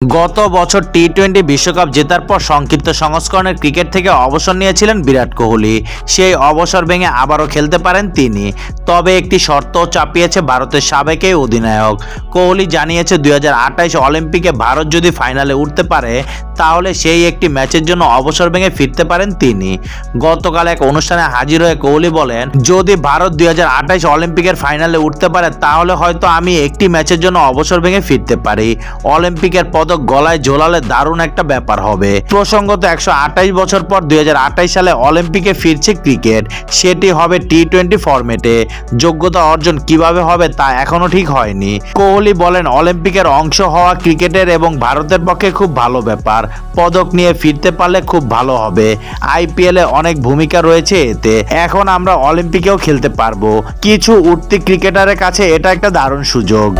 গত বছর টি-20 বিশ্বকাপ জেতার পর সংক্ষিপ্ত সংস্করণের ক্রিকেট থেকে অবসর নিয়েছিলেন বিরাট কোহলি। সেই অবসর ভেঙে আবারও খেলতে পারেন তিনি, তবে একটি শর্তও চাপিয়েছে ভারতের সাবেক এই অধিনায়ক। কোহলি জানিয়েছে 2028 অলিম্পিকে ভারত যদি ফাইনালে উঠতে পারে তাহলে সেই একটি ম্যাচের জন্য অবসর ভেঙে ফিরতে পারেন তিনি। গতকাল এক অনুষ্ঠানে হাজির হয়ে কোহলি বলেন, যদি ভারত 2028 অলিম্পিকের ফাইনালে উঠতে পারে তাহলে হয়তো আমি একটি ম্যাচের জন্য অবসর ভেঙে ফিরতে পারি। অলিম্পিকের পদক গলায় ঝোলালে দারুণ একটা ব্যাপার হবে। প্রসঙ্গত 128 বছর পর 2028 সালে অলিম্পিকে ফিরছে ক্রিকেট, সেটি হবে টি-20 ফরম্যাটে। যোগ্যতা অর্জন কিভাবে হবে তা এখনো ঠিক হয়নি। কোহলি বলেন, অলিম্পিকের অংশ হওয়া ক্রিকেটের এবং ভারতের পক্ষে খুব ভালো ব্যাপার। পদক নিয়ে ফিরতে পারলে খুব ভালো হবে। আইপিএলে অনেক ভূমিকা রয়েছে এতে। এখন আমরা অলিম্পিকেও খেলতে পারবো। কিছু উঠতি ক্রিকেটারের কাছে এটা একটা দারুণ সুযোগ।